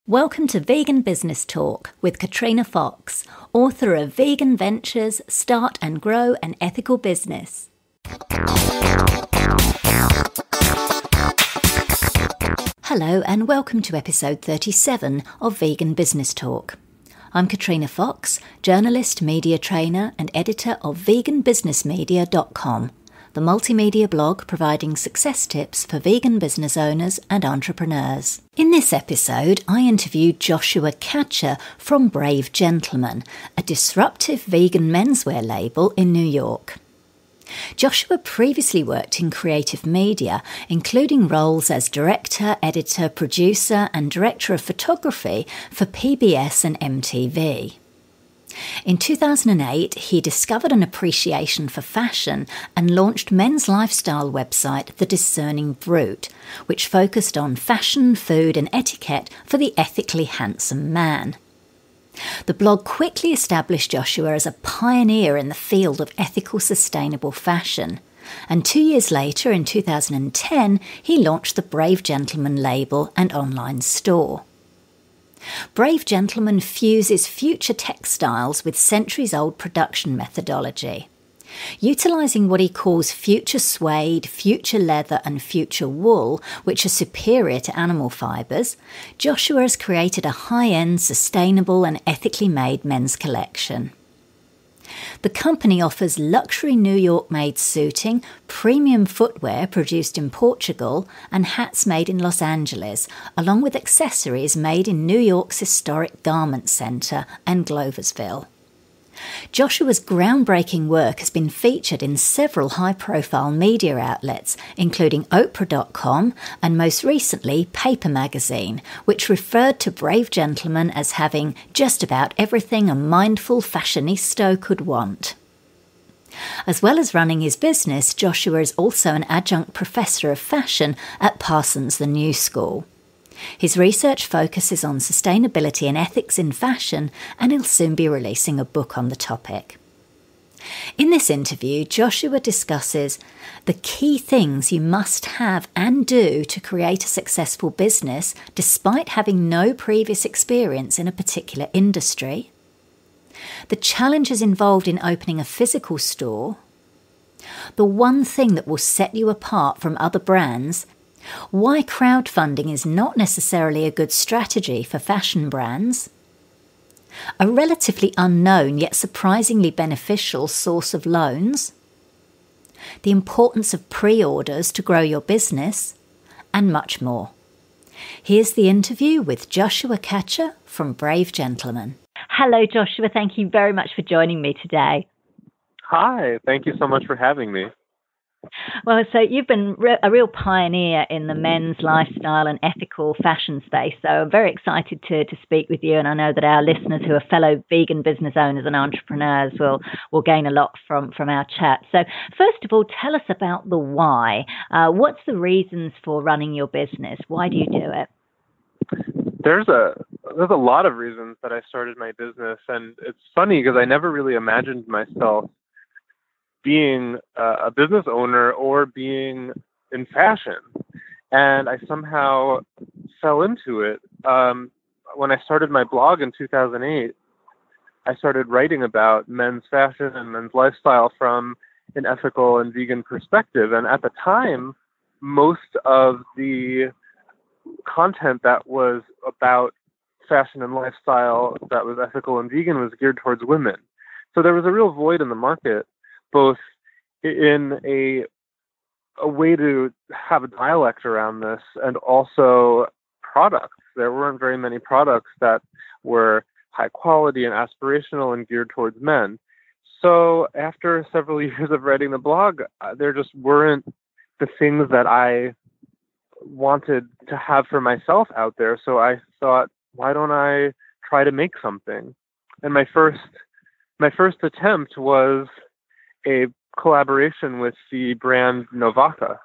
Welcome to Vegan Business Talk with Katrina Fox, author of Vegan Ventures, Start and Grow an Ethical Business. Hello and welcome to episode 37 of Vegan Business Talk. I'm Katrina Fox, journalist, media trainer and editor of veganbusinessmedia.com, the multimedia blog providing success tips for vegan business owners and entrepreneurs. In this episode, I interviewed Joshua Katcher from Brave GentleMan, a disruptive vegan menswear label in New York. Joshua previously worked in creative media, including roles as director, editor, producer and director of photography for PBS and MTV. In 2008, he discovered an appreciation for fashion and launched men's lifestyle website The Discerning Brute, which focused on fashion, food and etiquette for the ethically handsome man. The blog quickly established Joshua as a pioneer in the field of ethical, sustainable fashion, and 2 years later, in 2010, he launched the Brave GentleMan label and online store. Brave GentleMan fuses future textiles with centuries-old production methodology. Utilising what he calls future suede, future leather and future wool, which are superior to animal fibres, Joshua has created a high-end, sustainable and ethically made men's collection. The company offers luxury New York-made suiting, premium footwear produced in Portugal, and hats made in Los Angeles, along with accessories made in New York's historic Garment Center and Gloversville. Joshua's groundbreaking work has been featured in several high-profile media outlets, including Oprah.com and most recently Paper Magazine, which referred to Brave GentleMan as having just about everything a mindful fashionista could want. As well as running his business, Joshua is also an adjunct professor of fashion at Parsons the New School. His research focuses on sustainability and ethics in fashion, and he'll soon be releasing a book on the topic. In this interview, Joshua discusses the key things you must have and do to create a successful business despite having no previous experience in a particular industry, the challenges involved in opening a physical store, the one thing that will set you apart from other brands, why crowdfunding is not necessarily a good strategy for fashion brands, a relatively unknown yet surprisingly beneficial source of loans, the importance of pre-orders to grow your business, and much more. Here's the interview with Joshua Katcher from Brave GentleMan. Hello, Joshua. Thank you very much for joining me today. Hi. Thank you so much for having me. Well, so you've been a real pioneer in the men's lifestyle and ethical fashion space, so I'm very excited to speak with you, and I know that our listeners who are fellow vegan business owners and entrepreneurs will gain a lot from our chat. So first of all, tell us about the why. What's the reasons for running your business? Why do you do it? There's a lot of reasons that I started my business, and it's funny because I never really imagined myself being a business owner or being in fashion. And I somehow fell into it. When I started my blog in 2008, I started writing about men's fashion and men's lifestyle from an ethical and vegan perspective. And at the time, most of the content that was about fashion and lifestyle that was ethical and vegan was geared towards women. So there was a real void in the market, both in a way to have a dialect around this and also products. There weren't very many products that were high quality and aspirational and geared towards men. So after several years of writing the blog, there just weren't the things that I wanted to have for myself out there. So I thought, why don't I try to make something? And my first attempt was a collaboration with the brand Novaka,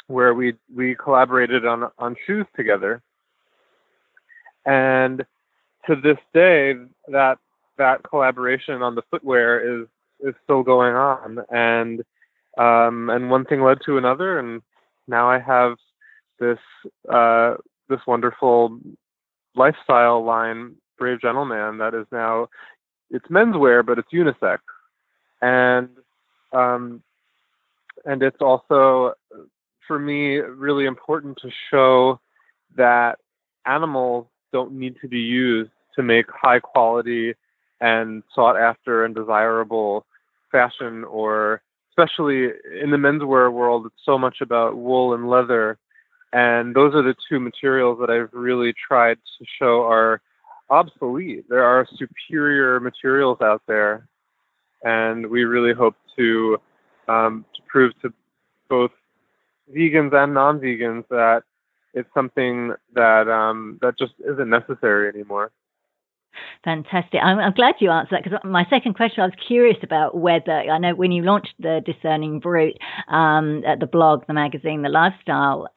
where we collaborated on shoes together. And to this day, that collaboration on the footwear is still going on. And one thing led to another, and now I have this wonderful lifestyle line, Brave GentleMan, that is now, it's menswear, but it's unisex. And it's also, for me, really important to show that animals don't need to be used to make high quality and sought after and desirable fashion, or especially in the menswear world, it's so much about wool and leather. And those are the two materials that I've really tried to show are obsolete. There are superior materials out there, and we really hope to prove to both vegans and non-vegans that it's something that that just isn't necessary anymore. Fantastic. I'm glad you answered that, because my second question, I was curious about whether, I know when you launched the Discerning Brute, at the blog, the magazine, the lifestyle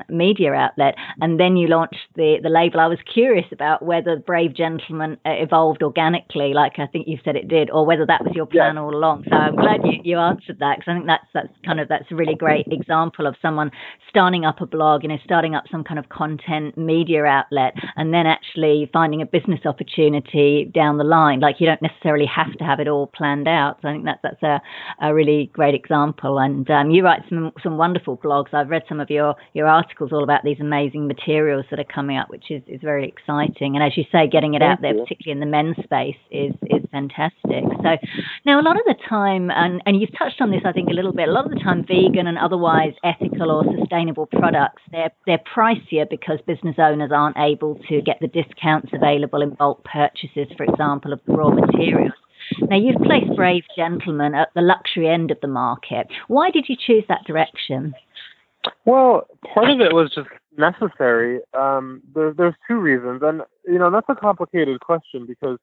media outlet, and then you launched the label, I was curious about whether Brave Gentleman evolved organically, like I think you said it did, or whether that was your plan all along. So I'm glad you answered that, because I think that's a really great example of someone starting up a blog, starting up some kind of content media outlet, and then actually finding a business opportunity down the line. Like, you don't necessarily have to have it all planned out. So I think that's a really great example. And you write some wonderful blogs. I've read some of your articles all about these amazing materials that are coming up, which is very exciting. And as you say, getting it out there, particularly in the men's space, is fantastic. So now, a lot of the time, and you've touched on this, I think, a little bit, a lot of the time vegan and otherwise ethical or sustainable products, they're pricier because business owners aren't able to get the discounts available in bulk purchases, for example, of the raw materials. Now, you've placed Brave Gentleman at the luxury end of the market. Why did you choose that direction? Well, part of it was just necessary. There's two reasons. And, that's a complicated question, because,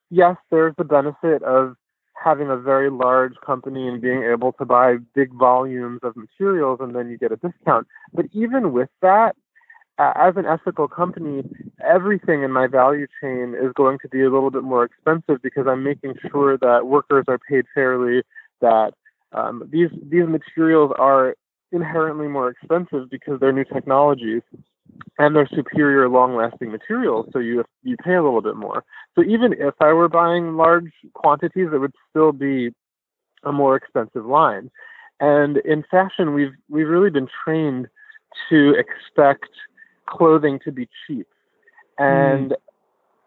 yes, there's the benefit of having a very large company and being able to buy big volumes of materials, and then you get a discount. But even with that, as an ethical company, everything in my value chain is going to be a little bit more expensive, because I'm making sure that workers are paid fairly, that these materials are inherently more expensive because they're new technologies and they're superior long-lasting materials, so you pay a little bit more. So even if I were buying large quantities, it would still be a more expensive line. And in fashion, we've really been trained to expect clothing to be cheap. And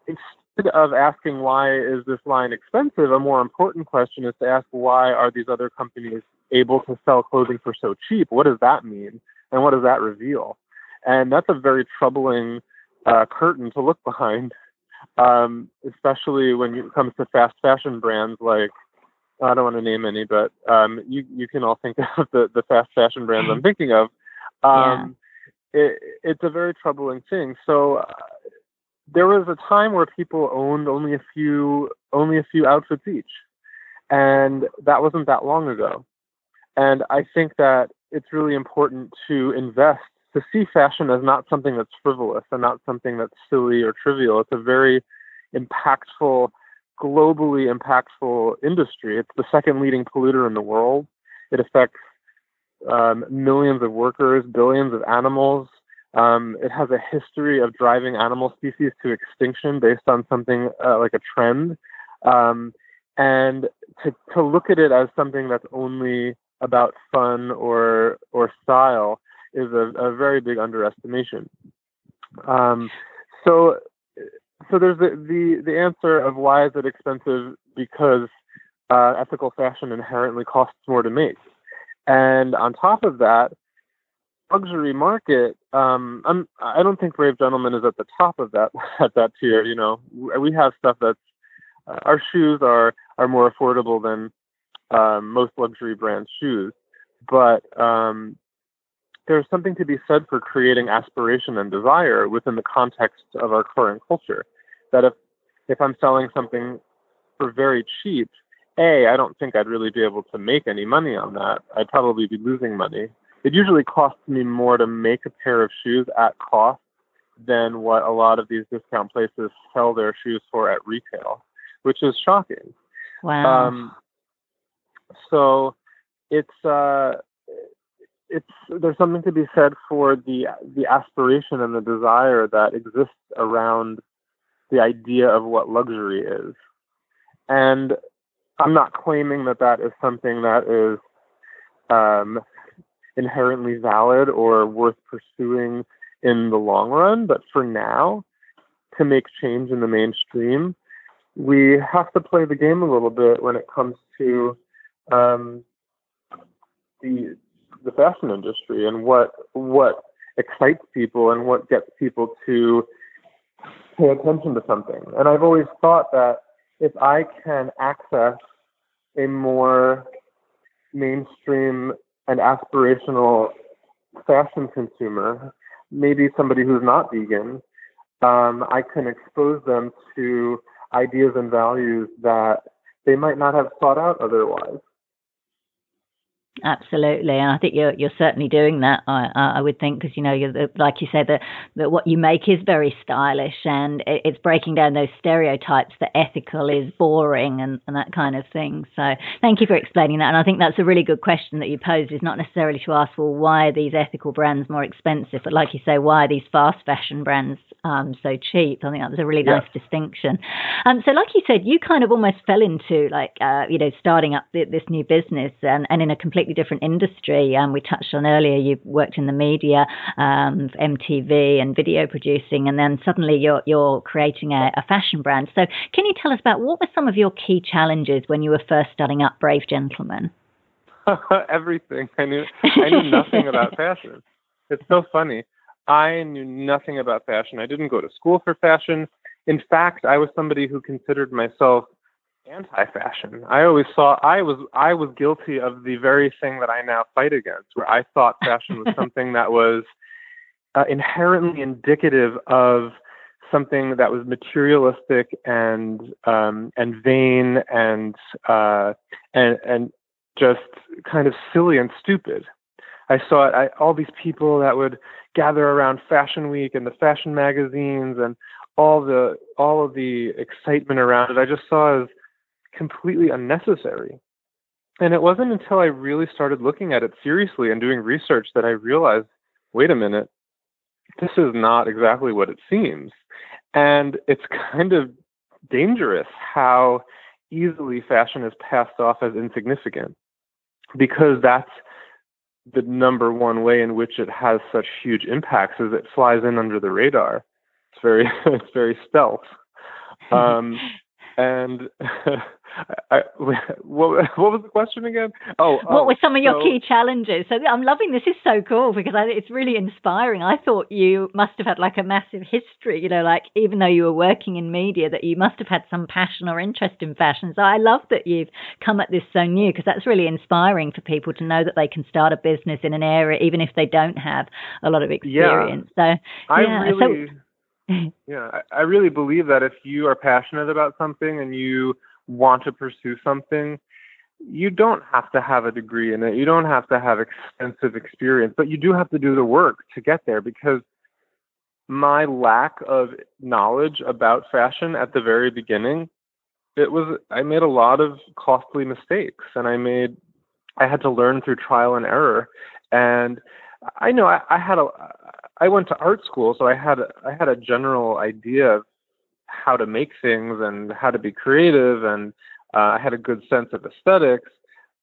instead of asking why is this line expensive, a more important question is to ask, why are these other companies able to sell clothing for so cheap? What does that mean? And what does that reveal? And that's a very troubling curtain to look behind, especially when it comes to fast fashion brands like, I don't want to name any, but you can all think of the fast fashion brands I'm thinking of. It's a very troubling thing. So there was a time where people owned only a few outfits each, and that wasn't that long ago. And I think that it's really important to see fashion as not something that's frivolous and not something that's silly or trivial. It's a very impactful, globally impactful industry. It's the second leading polluter in the world. It affects millions of workers, billions of animals. It has a history of driving animal species to extinction based on something like a trend. And to look at it as something that's only about fun or style is a very big underestimation. So there's the answer of why is it expensive, because ethical fashion inherently costs more to make. And on top of that, luxury market, I don't think Brave Gentleman is at the top of that at that tier. We have stuff that's our shoes are more affordable than most luxury brands' shoes, but there's something to be said for creating aspiration and desire within the context of our current culture. That if I'm selling something for very cheap, I don't think I'd really be able to make any money on that. I'd probably be losing money. It usually costs me more to make a pair of shoes at cost than what a lot of these discount places sell their shoes for at retail, which is shocking. Wow. So it's there's something to be said for the aspiration and the desire that exists around the idea of what luxury is. And I'm not claiming that that is something that is inherently valid or worth pursuing in the long run, but for now, to make change in the mainstream, we have to play the game a little bit when it comes to the fashion industry and what excites people and what gets people to pay attention to something. And I've always thought that if I can access a more mainstream and aspirational fashion consumer, maybe somebody who's not vegan, I can expose them to ideas and values that they might not have thought out otherwise. Absolutely, and I think you're certainly doing that. I would think, because like you said, that what you make is very stylish, and it's breaking down those stereotypes that ethical is boring and that kind of thing. So thank you for explaining that. And I think that's a really good question that you posed, is not necessarily to ask, well, why are these ethical brands more expensive, but like you say, why are these fast fashion brands so cheap? I think that was a really nice distinction. So like you said, you kind of almost fell into starting up this new business and in a completely different industry. We touched on earlier, you've worked in the media, MTV and video producing, and then suddenly you're creating a fashion brand. So can you tell us about what were some of your key challenges when you were first starting up Brave Gentleman? Everything. I knew nothing about fashion. It's so funny. I knew nothing about fashion. I didn't go to school for fashion. In fact, I was somebody who considered myself anti-fashion. I always saw I was guilty of the very thing that I now fight against, where I thought fashion was something that was inherently indicative of something that was materialistic and vain and just kind of silly and stupid. I saw all these people that would gather around Fashion Week and the fashion magazines and all of the excitement around it. I just saw as completely unnecessary. And it wasn't until I really started looking at it seriously and doing research that I realized, wait a minute, this is not exactly what it seems. And it's kind of dangerous how easily fashion is passed off as insignificant, because that's the number one way in which it has such huge impacts, is it flies in under the radar. It's very stealth. And what was the question again? What were some of your key challenges? So I'm loving this. Is so cool because it's really inspiring. I thought you must have had like a massive history, like even though you were working in media, that you must have had some passion or interest in fashion. So I love that you've come at this so new, because that's really inspiring for people to know that they can start a business in an area even if they don't have a lot of experience. I really believe that if you are passionate about something and you want to pursue something, you don't have to have a degree in it. You don't have to have extensive experience, but you do have to do the work to get there, because my lack of knowledge about fashion at the very beginning, I made a lot of costly mistakes, and I had to learn through trial and error. And I know I went to art school, so I had a general idea of how to make things and how to be creative, and I had a good sense of aesthetics.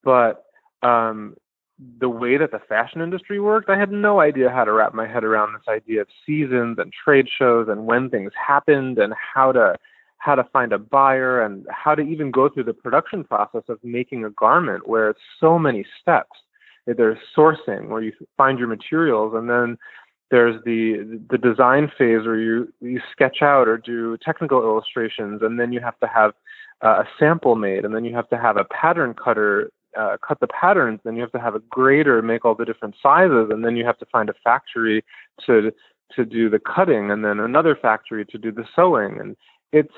But the way that the fashion industry worked, I had no idea how to wrap my head around this idea of seasons and trade shows and when things happened and how to find a buyer and how to even go through the production process of making a garment, where it's so many steps. There's sourcing, where you find your materials, and then there's the design phase where you sketch out or do technical illustrations, and then you have to have a sample made, and then you have to have a pattern cutter cut the patterns, then you have to have a grader make all the different sizes, and then you have to find a factory to do the cutting, and then another factory to do the sewing. And it's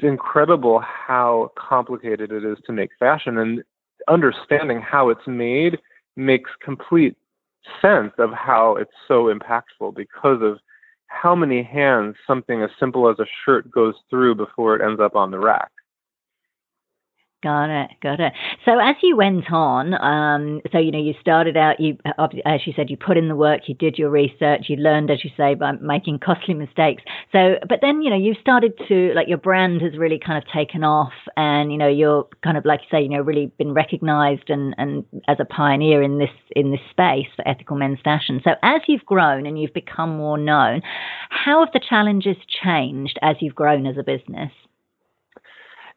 incredible how complicated it is to make fashion, and understanding how it's made makes complete sense of how it's so impactful, because of how many hands something as simple as a shirt goes through before it ends up on the rack. Got it, got it. So as you went on, so, you started out, as you said, you put in the work, you did your research, you learned, as you say, by making costly mistakes. So, but then, you started to, like, your brand has really kind of taken off, and, you're kind of, like you say, really been recognized and as a pioneer in this space for ethical men's fashion. So as you've grown and you've become more known, how have the challenges changed as you've grown as a business?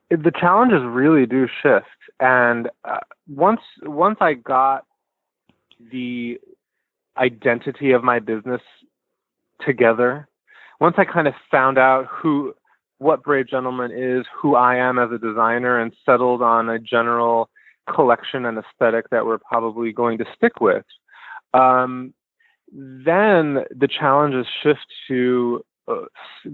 The challenges really do shift, and once I got the identity of my business together, once I kind of found out what Brave Gentleman is, who I am as a designer, and settled on a general collection and aesthetic that we're probably going to stick with, then the challenges shift to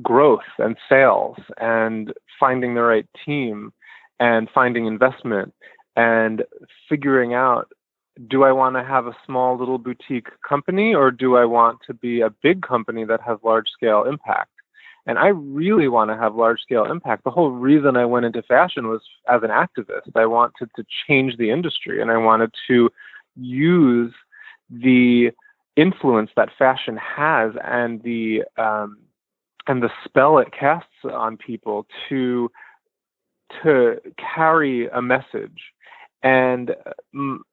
growth and sales and finding the right team and finding investment and figuring out, do I want to have a small little boutique company, or do I want to be a big company that has large scale impact? And I really want to have large scale impact. The whole reason I went into fashion was as an activist. I wanted to change the industry, and I wanted to use the influence that fashion has and the spell it casts on people to carry a message. And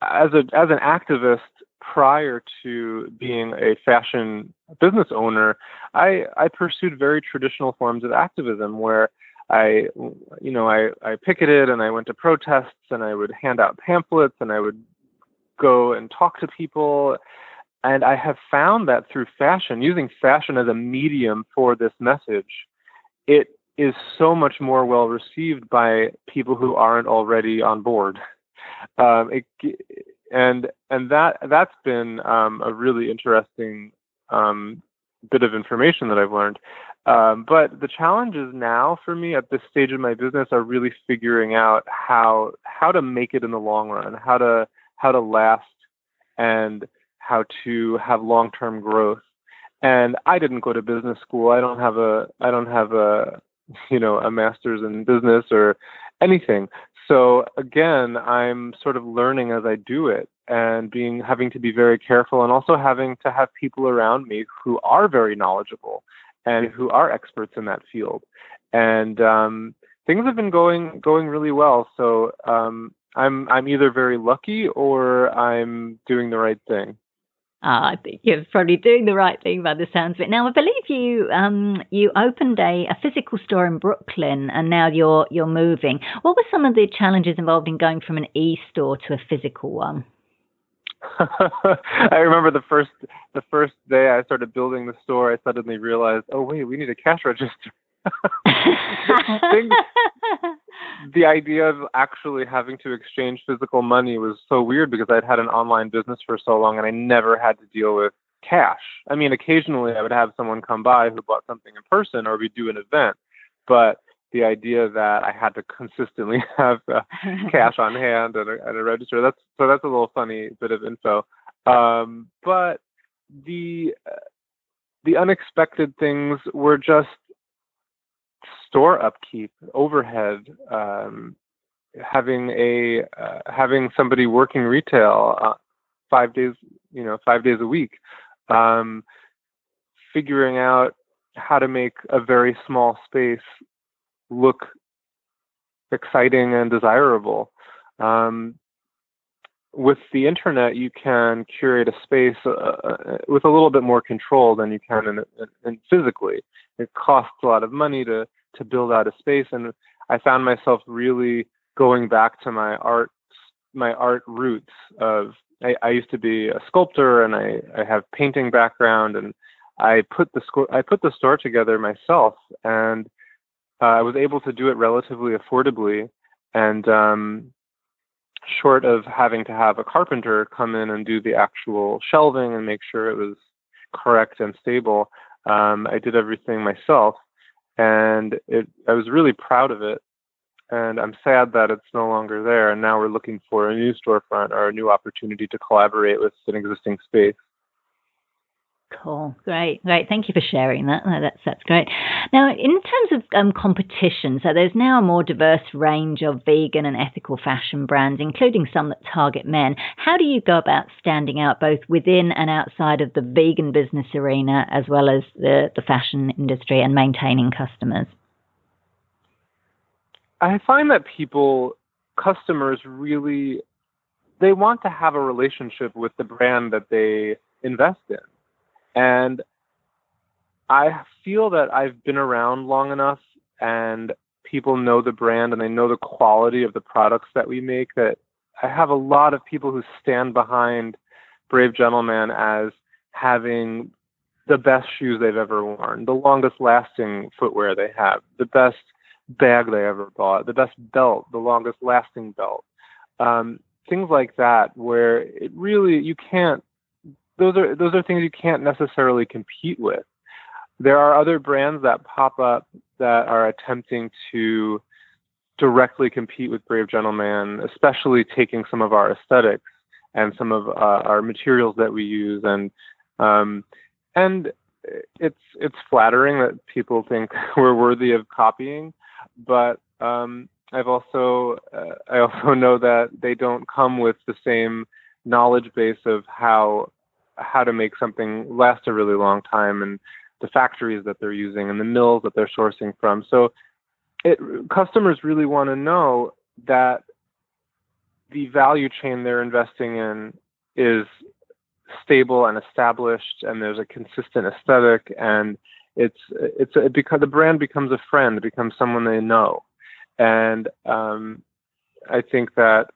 as an activist, prior to being a fashion business owner, I pursued very traditional forms of activism where I picketed, and I went to protests, and I would hand out pamphlets, and I would go and talk to people. And I have found that through fashion, using fashion as a medium for this message, it is so much more well received by people who aren't already on board. That's been a really interesting bit of information that I've learned. But the challenges now for me at this stage of my business are really figuring out how to make it in the long run, how to last, and how to have long-term growth. And I didn't go to business school. I don't have a master's in business or anything. So again, I'm sort of learning as I do it, and having to be very careful, and also having to have people around me who are very knowledgeable and who are experts in that field. And things have been going really well. So I'm either very lucky or I'm doing the right thing. I think you're probably doing the right thing by the sounds of it. Now, I believe you opened a physical store in Brooklyn, and now you're moving. What were some of the challenges involved in going from an e-store to a physical one? I remember the first day I started building the store, I suddenly realized, oh wait, we need a cash register. The idea of actually having to exchange physical money was so weird, because I'd had an online business for so long and I never had to deal with cash. I mean, occasionally I would have someone come by who bought something in person, or we'd do an event, but the idea that I had to consistently have cash on hand at a register, that's a little funny bit of info. But the unexpected things were just store upkeep, overhead, having somebody working retail 5 days a week, figuring out how to make a very small space look exciting and desirable. With the internet, you can curate a space with a little bit more control than you can in physically. It costs a lot of money to build out a space, and I found myself really going back to my art roots. I used to be a sculptor, and I have painting background, and I put the store together myself, and I was able to do it relatively affordably, and short of having to have a carpenter come in and do the actual shelving and make sure it was correct and stable, I did everything myself, and I was really proud of it. And I'm sad that it's no longer there, and now we're looking for a new storefront or a new opportunity to collaborate with an existing space. Cool. Great. Thank you for sharing that. That's great. Now, in terms of competition, so there's now a more diverse range of vegan and ethical fashion brands, including some that target men. How do you go about standing out both within and outside of the vegan business arena, as well as the fashion industry, and maintaining customers? I find that customers really, they want to have a relationship with the brand that they invest in. And I feel that I've been around long enough and people know the brand and they know the quality of the products that we make, that I have a lot of people who stand behind Brave Gentleman as having the best shoes they've ever worn, the longest lasting footwear they have, the best bag they ever bought, the best belt, the longest lasting belt. Things like that, where it really, you can't, those are things you can't necessarily compete with. There are other brands that pop up that are attempting to directly compete with Brave Gentleman, especially taking some of our aesthetics and some of our materials that we use, and it's flattering that people think we're worthy of copying, but I also know that they don't come with the same knowledge base of how to make something last a really long time, and the factories that they're using and the mills that they're sourcing from. So customers really want to know that the value chain they're investing in is stable and established, and there's a consistent aesthetic, and because the brand becomes a friend, it becomes someone they know. And I think that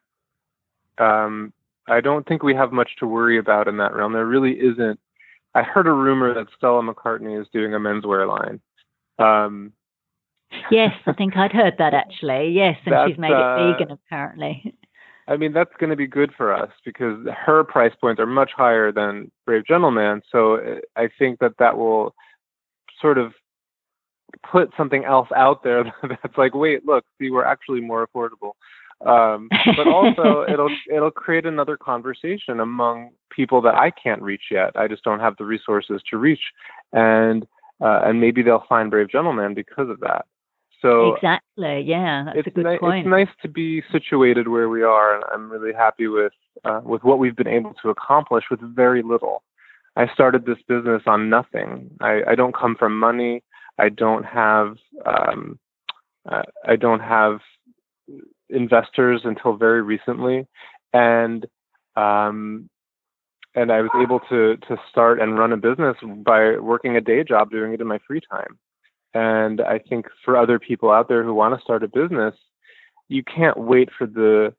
I don't think we have much to worry about in that realm. There really isn't. I heard a rumor that Stella McCartney is doing a menswear line. Yes, I think I'd heard that actually. Yes, and she's made it vegan apparently. I mean, that's going to be good for us because her price points are much higher than Brave Gentleman. So I think that will sort of put something else out there that's like, wait, look, see, we're actually more affordable. But also it'll create another conversation among people that I can't reach yet. I just don't have the resources to reach, and maybe they'll find Brave Gentleman because of that. So exactly, yeah, that's a good point. It's nice to be situated where we are, and I'm really happy with what we've been able to accomplish with very little. I started this business on nothing. I don't come from money. I don't have investors until very recently, and I was able to start and run a business by working a day job, doing it in my free time. And I think for other people out there who want to start a business, you can't wait for the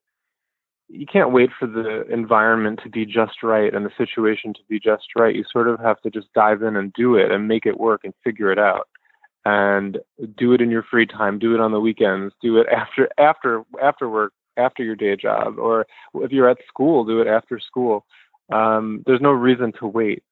environment to be just right and the situation to be just right. You sort of have to just dive in and do it and make it work and figure it out. And do it in your free time, do it on the weekends, do it after work, after your day job, or if you're at school, do it after school. There's no reason to wait.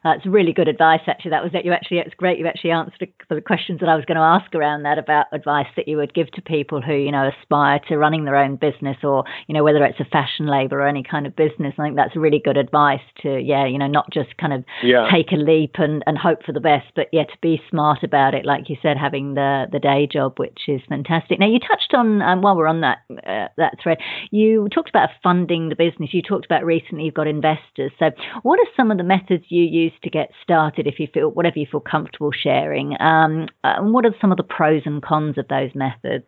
That's really good advice, actually. It's great. You actually answered the questions that I was going to ask around that, about advice that you would give to people who, aspire to running their own business, or, whether it's a fashion label or any kind of business. I think that's really good advice to, not just kind of take a leap and hope for the best, but to be smart about it. Like you said, having the day job, which is fantastic. Now, you touched on, while we're on that thread, you talked about funding the business. You talked about recently you've got investors. So what are some of the methods you use to get started, whatever you feel comfortable sharing? And what are some of the pros and cons of those methods?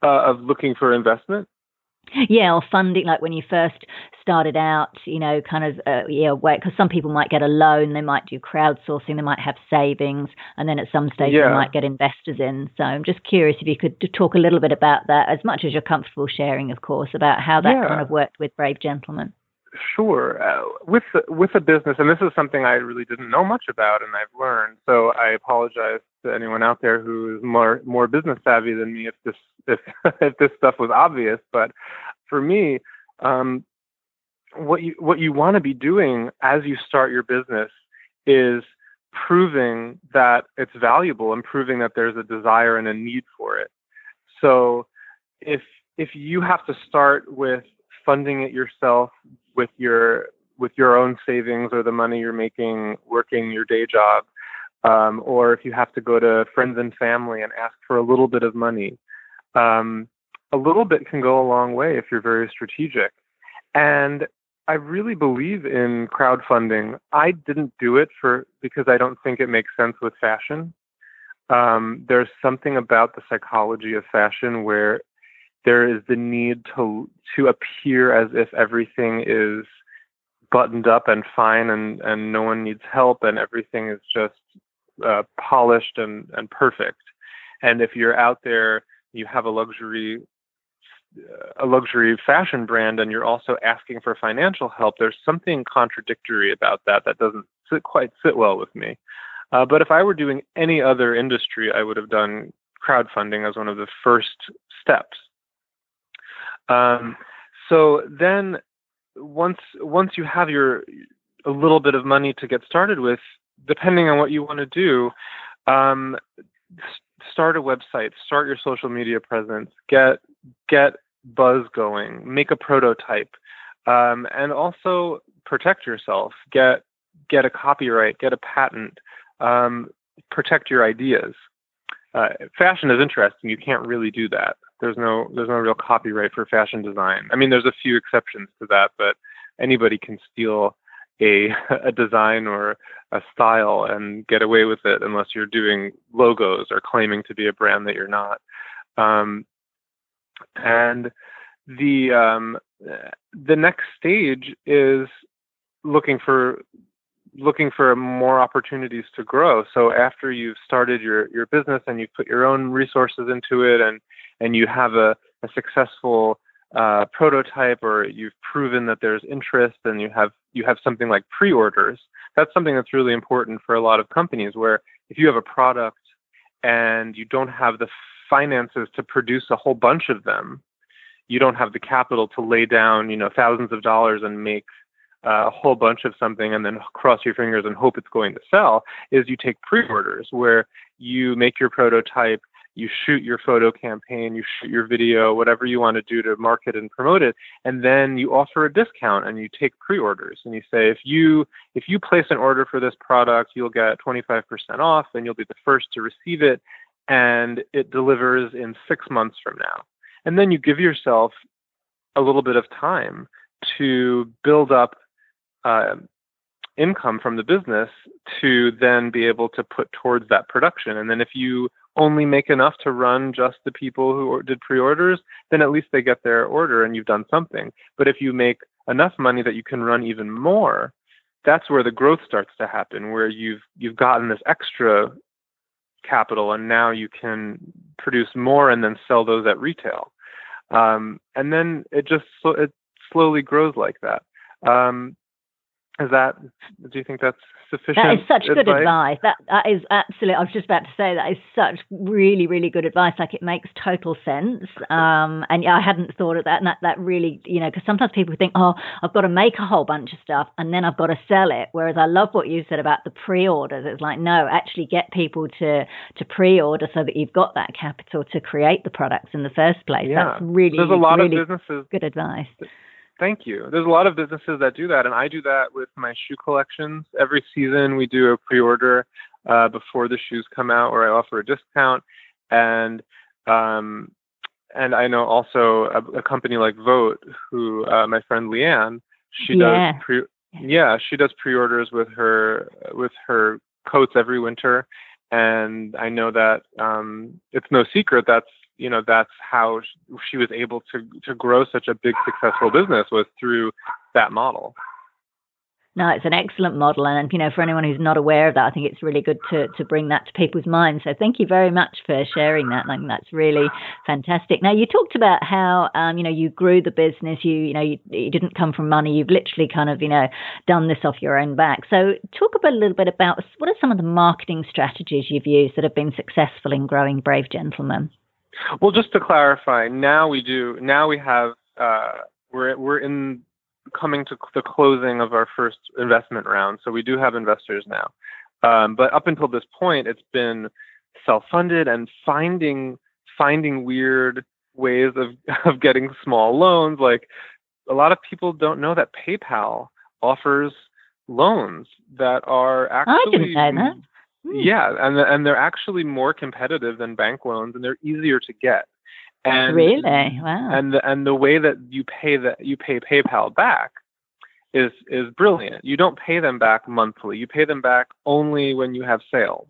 Of looking for investment? Yeah, or funding, like when you first started out, because some people might get a loan, they might do crowdsourcing, they might have savings, and then at some stage they might get investors in. So I'm just curious if you could talk a little bit about that, as much as you're comfortable sharing, of course, about how that kind of worked with Brave Gentleman. Sure. With a business, and this is something I really didn't know much about, and I've learned. So I apologize to anyone out there who is more business savvy than me if this stuff was obvious. But for me, what you want to be doing as you start your business is proving that it's valuable and proving that there's a desire and a need for it. So if you have to start with funding it yourself with your with your own savings or the money you're making working your day job, or if you have to go to friends and family and ask for a little bit of money. A little bit can go a long way if you're very strategic. And I really believe in crowdfunding. I didn't do it because I don't think it makes sense with fashion. There's something about the psychology of fashion where there is the need to appear as if everything is buttoned up and fine and no one needs help and everything is just polished and perfect. And if you're out there, you have a luxury fashion brand and you're also asking for financial help, there's something contradictory about that doesn't quite sit well with me. But if I were doing any other industry, I would have done crowdfunding as one of the first steps. So then once you have a little bit of money to get started with, depending on what you want to do, start a website, start your social media presence, get buzz going, make a prototype, and also protect yourself. Get a copyright, get a patent, protect your ideas. Fashion is interesting. You can't really do that. There's no real copyright for fashion design. I mean, there's a few exceptions to that, but anybody can steal a design or a style and get away with it unless you're doing logos or claiming to be a brand that you're not. And the next stage is looking for more opportunities to grow. So after you've started your business and you've put your own resources into it and you have a successful prototype, or you've proven that there's interest and you have something like pre-orders, that's something that's really important for a lot of companies, where if you have a product and you don't have the finances to produce a whole bunch of them, you don't have the capital to lay down, thousands of dollars and make a whole bunch of something and then cross your fingers and hope it's going to sell, is you take pre-orders where you make your prototype, you shoot your photo campaign, you shoot your video, whatever you want to do to market and promote it, and then you offer a discount and you take pre-orders and you say, if you place an order for this product, you'll get 25% off and you'll be the first to receive it, and it delivers in 6 months from now. And then you give yourself a little bit of time to build up income from the business to then be able to put towards that production. And then if you only make enough to run just the people who did pre-orders, then at least they get their order and you've done something. But if you make enough money that you can run even more, that's where the growth starts to happen, where you've gotten this extra capital and now you can produce more and then sell those at retail. And then it slowly grows like that. Do you think that's sufficient? That is such good advice. That is absolutely, I was just about to say, that is such really, really good advice. Like, it makes total sense. And yeah, I hadn't thought of that. And that really, because sometimes people think, oh, I've got to make a whole bunch of stuff and then I've got to sell it. Whereas I love what you said about the pre-orders. It's like, no, actually get people to pre-order so that you've got that capital to create the products in the first place. Yeah. That's really, there's a lot really of businesses. Good advice. Thank you. There's a lot of businesses that do that, and I do that with my shoe collections. Every season we do a pre-order before the shoes come out, where I offer a discount. And I know also a company like Vote, who my friend Leanne, she does pre-orders with her coats every winter, and I know that it's no secret that's how she was able to grow such a big, successful business, was through that model. No, it's an excellent model. And, for anyone who's not aware of that, I think it's really good to bring that to people's minds. So thank you very much for sharing that. I think that's really fantastic. Now, you talked about how, you grew the business. You didn't come from money. You've literally kind of, done this off your own back. So talk a little bit about what are some of the marketing strategies you've used that have been successful in growing Brave Gentleman? Well, just to clarify, we're coming to the closing of our first investment round. So we do have investors now. But up until this point, it's been self-funded and finding weird ways of getting small loans. Like, a lot of people don't know that PayPal offers loans that are actually, I didn't know that. Yeah, and they're actually more competitive than bank loans, and they're easier to get. And really? Wow. And the way that you pay PayPal back is brilliant. You don't pay them back monthly. You pay them back only when you have sales.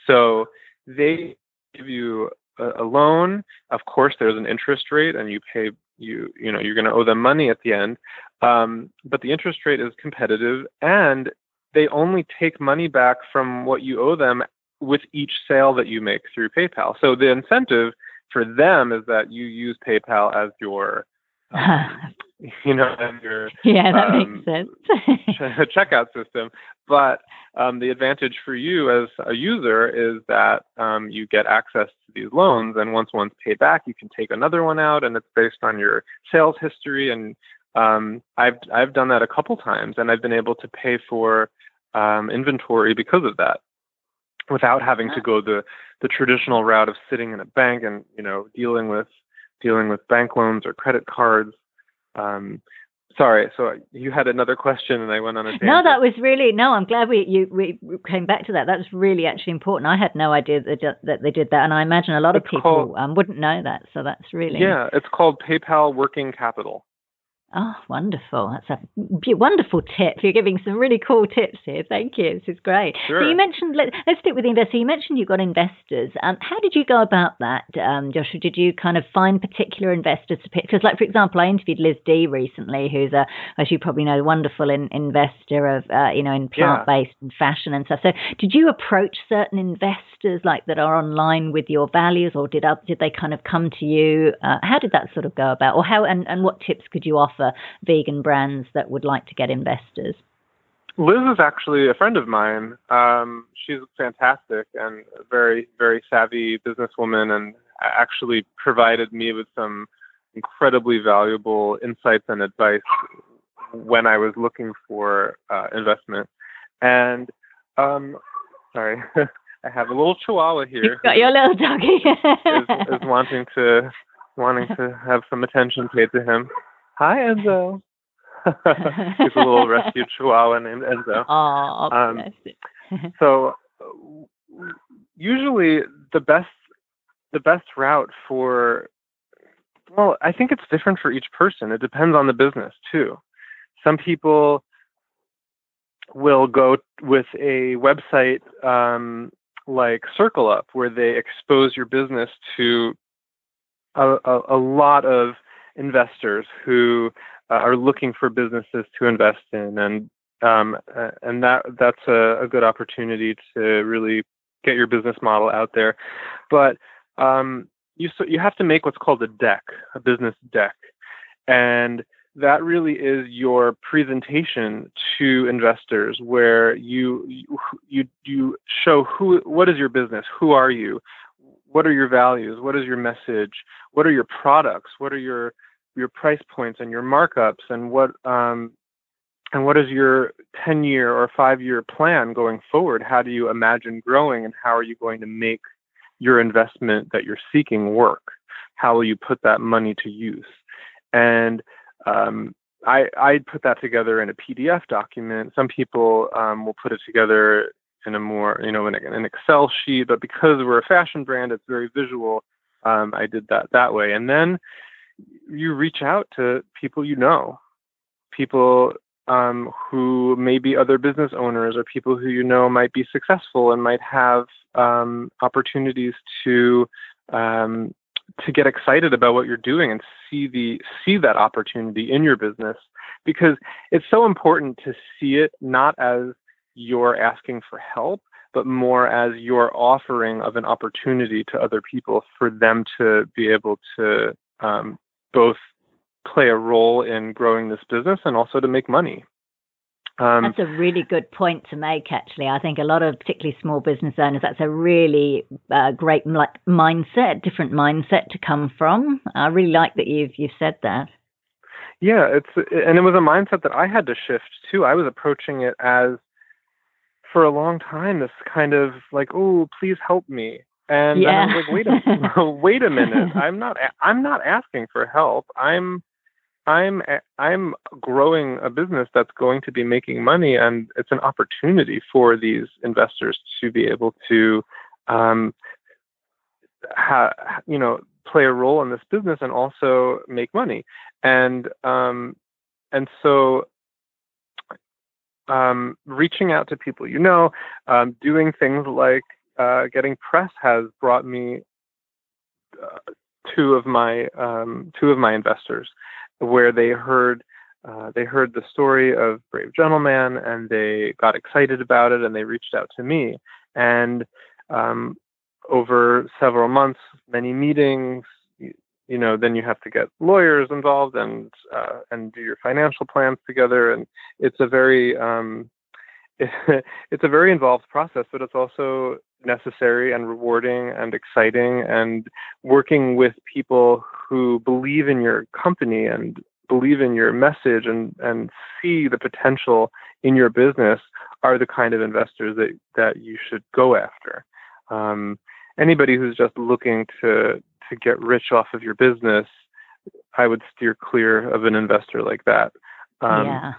So they give you a loan. Of course, there's an interest rate, and you're going to owe them money at the end. But the interest rate is competitive, and they only take money back from what you owe them with each sale that you make through PayPal. So the incentive for them is that you use PayPal as your, as your that makes sense. checkout system. But the advantage for you as a user is that you get access to these loans, and once one's paid back, you can take another one out, and it's based on your sales history. And I've done that a couple times, and I've been able to pay for inventory because of that, without having to go the traditional route of sitting in a bank and dealing with bank loans or credit cards. Sorry, so you had another question, and I went on a tangent. No, that was really I'm glad we came back to that. That was really actually important. I had no idea that they did that, and I imagine a lot of people wouldn't know that. So that's really it's called PayPal Working Capital. Oh, wonderful. That's a wonderful tip. You're giving some really cool tips here. Thank you. This is great. Sure. So you mentioned, let's stick with the investor. You mentioned you've got investors. How did you go about that, Joshua? Did you kind of find particular investors to pick? Because, like, for example, I interviewed Liz D recently, who's as you probably know, a wonderful investor of, in plant-based and fashion and stuff. So did you approach certain investors like that are online with your values, or did they kind of come to you? How did that sort of go about? Or how, and what tips could you offer vegan brands that would like to get investors? Liz is actually a friend of mine. She's fantastic and a very, very savvy businesswoman, and actually provided me with some incredibly valuable insights and advice when I was looking for investment. And sorry, I have a little chihuahua here. You've got your little doggy. is wanting to have some attention paid to him. Hi, Enzo. He's a little rescue chihuahua named Enzo. Oh, bless it. So usually the best route for, well, I think it's different for each person. It depends on the business too. Some people will go with a website like Circle Up, where they expose your business to a lot of investors who are looking for businesses to invest in, and that's a good opportunity to really get your business model out there. But you have to make what's called a business deck, and that really is your presentation to investors, where you show what is your business, who are you, what are your values, what is your message, what are your products, what are your price points and your markups, and what is your 10-year or 5-year plan going forward? How do you imagine growing, and how are you going to make your investment that you're seeking work? How will you put that money to use? And I put that together in a PDF document. Some people will put it together in a more, in an Excel sheet, but because we're a fashion brand, it's very visual. I did that way. And then you reach out to people people who may be other business owners, or people who might be successful and might have opportunities to get excited about what you're doing and see that opportunity in your business, because it's so important to see it not as you're asking for help, but more as your offering of an opportunity to other people for them to be able to both play a role in growing this business and also to make money. That's a really good point to make, actually. I think a lot of particularly small business owners, that's a really great mindset, different mindset to come from. I really like that you've said that. Yeah, and it was a mindset that I had to shift too. I was approaching it as, for a long time, this kind of like, oh, please help me. And then I was like, wait a minute. I'm not asking for help. I'm I'm growing a business that's going to be making money, and it's an opportunity for these investors to be able to, play a role in this business and also make money. And so reaching out to people, doing things like getting press has brought me two of my investors, where they heard the story of Brave Gentleman, and they got excited about it, and they reached out to me. And over several months, many meetings, then you have to get lawyers involved and do your financial plans together, and it's a very it's a very involved process, but it's also necessary and rewarding and exciting. And working with people who believe in your company and believe in your message and see the potential in your business are the kind of investors that you should go after. Anybody who's just looking to get rich off of your business, I would steer clear of an investor like that. Yeah.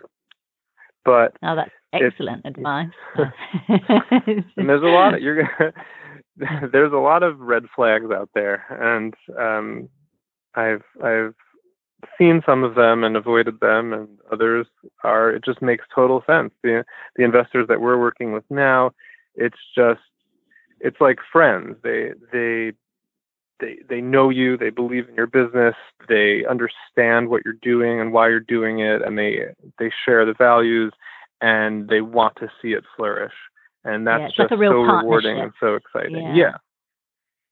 But that's excellent advice. And there's a lot of red flags out there, and I've seen some of them and avoided them, and others it just makes total sense. The investors that we're working with now, it's like friends. They know you, they believe in your business, they understand what you're doing and why you're doing it, and they share the values, and they want to see it flourish. And that's just like a real so partnership. Rewarding and so exciting. Yeah.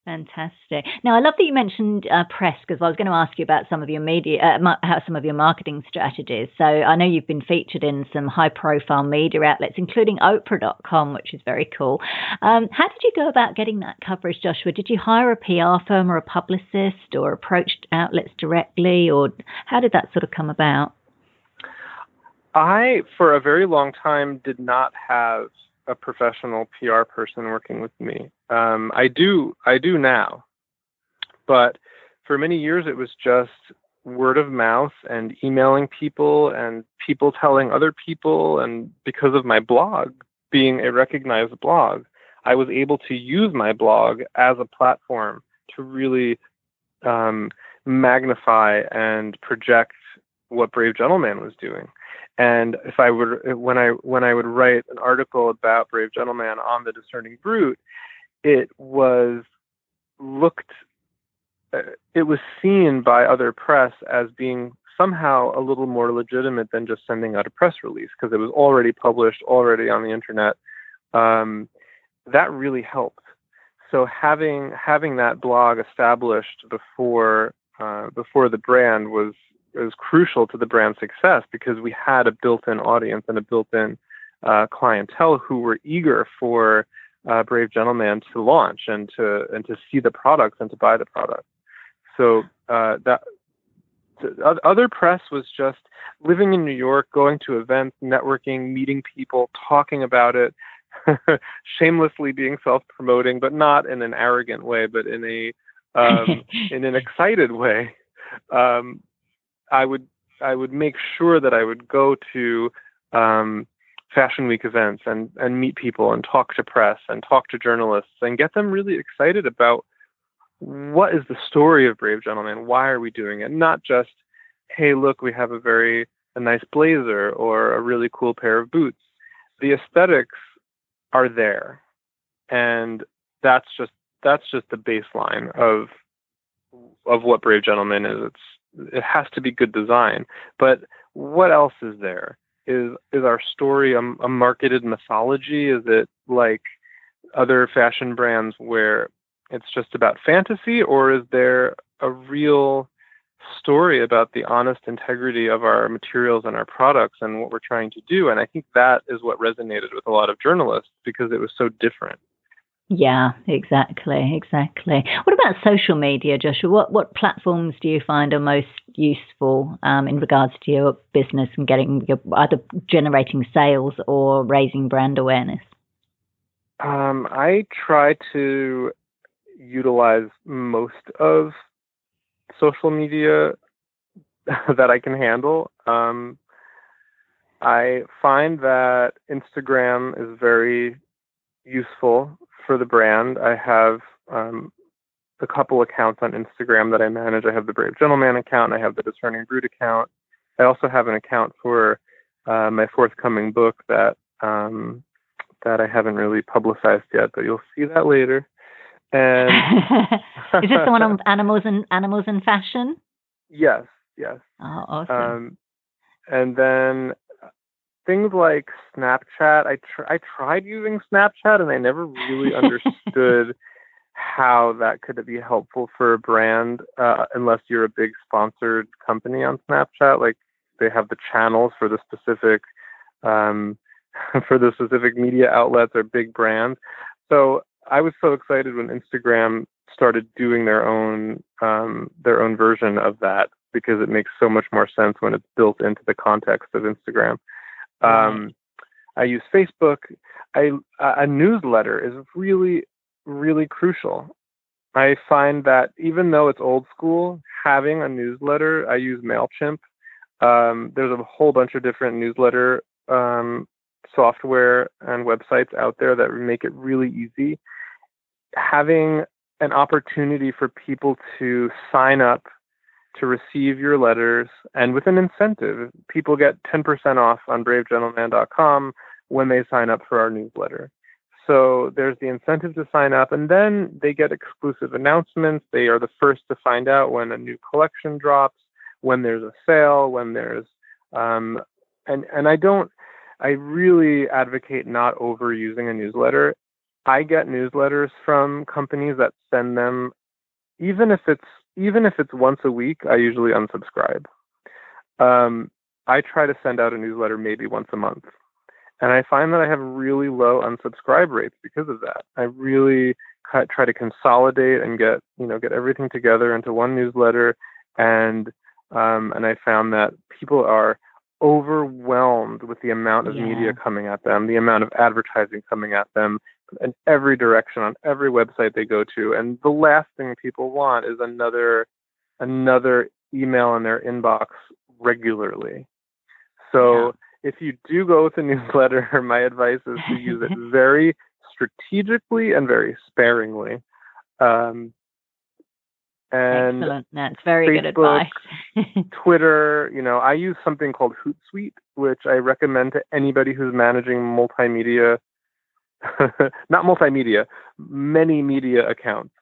Fantastic. Now, I love that you mentioned press, because I was going to ask you about some of your media, some of your marketing strategies. So I know you've been featured in some high-profile media outlets, including Oprah.com, which is very cool. How did you go about getting that coverage, Joshua? Did you hire a PR firm or a publicist, or approached outlets directly, or how did that sort of come about? I, for a very long time, did not have a professional PR person working with me. I do now, but for many years it was just word of mouth and emailing people and people telling other people. And because of my blog being a recognized blog, I was able to use my blog as a platform to really magnify and project what Brave Gentleman was doing. And if I would, when I would write an article about Brave Gentleman on the Discerning Brute, it was seen by other press as being somehow a little more legitimate than just sending out a press release, because it was already published, already on the internet. That really helped. So having that blog established before the brand was crucial to the brand's success, because we had a built-in audience and a built-in clientele who were eager for Brave Gentleman to launch and to see the products and to buy the product. So other press was just living in New York, going to events, networking, meeting people, talking about it, shamelessly being self-promoting, but not in an arrogant way, but in in an excited way. I would make sure that I would go to Fashion Week events and meet people and talk to press and talk to journalists and get them really excited about what is the story of Brave Gentleman? Why are we doing it? Not just, hey, look, we have a nice blazer or a really cool pair of boots. The aesthetics are there, and that's just the baseline of what Brave Gentleman is. It has to be good design, but what else is there? Is our story a marketed mythology? Is it like other fashion brands where it's just about fantasy, or is there a real story about the honest integrity of our materials and our products and what we're trying to do? And I think that is what resonated with a lot of journalists, because it was so different. Yeah, exactly. What about social media, Joshua? What platforms do you find are most useful in regards to your business and either generating sales or raising brand awareness? I try to utilize most of social media that I can handle. I find that Instagram is very useful for the brand. I have a couple accounts on Instagram that I manage. I have the Brave Gentleman account, and I have the Discerning Brute account. I also have an account for my forthcoming book that I haven't really publicized yet, but you'll see that later. And is this the one on animals and fashion? Yes. Oh, awesome. And then things like Snapchat. I tried using Snapchat, and I never really understood how that could be helpful for a brand, unless you're a big sponsored company on Snapchat. Like, they have the channels for the specific media outlets or big brands. So I was so excited when Instagram started doing their own version of that, because it makes so much more sense when it's built into the context of Instagram. Right. I use Facebook. A newsletter is really, really crucial. I find that even though it's old school, having a newsletter, I use MailChimp. There's a whole bunch of different newsletter software and websites out there that make it really easy. Having an opportunity for people to sign up to receive your letters, and with an incentive, people get 10% off on bravegentleman.com when they sign up for our newsletter. So there's the incentive to sign up, and then they get exclusive announcements. They are the first to find out when a new collection drops, when there's a sale, when there's I really advocate not overusing a newsletter. I get newsletters from companies that send them, even if it's once a week, I usually unsubscribe. I try to send out a newsletter maybe once a month. And I find that I have really low unsubscribe rates because of that. I really try to consolidate and get everything together into one newsletter. And I found that people are overwhelmed with the amount of media coming at them, the amount of advertising coming at them in every direction on every website they go to. And the last thing people want is another email in their inbox regularly. So if you do go with a newsletter, my advice is to use it very strategically and very sparingly. And excellent. That's very Facebook, good advice. Twitter, I use something called Hootsuite, which I recommend to anybody who's managing multimedia, not multimedia, many media accounts.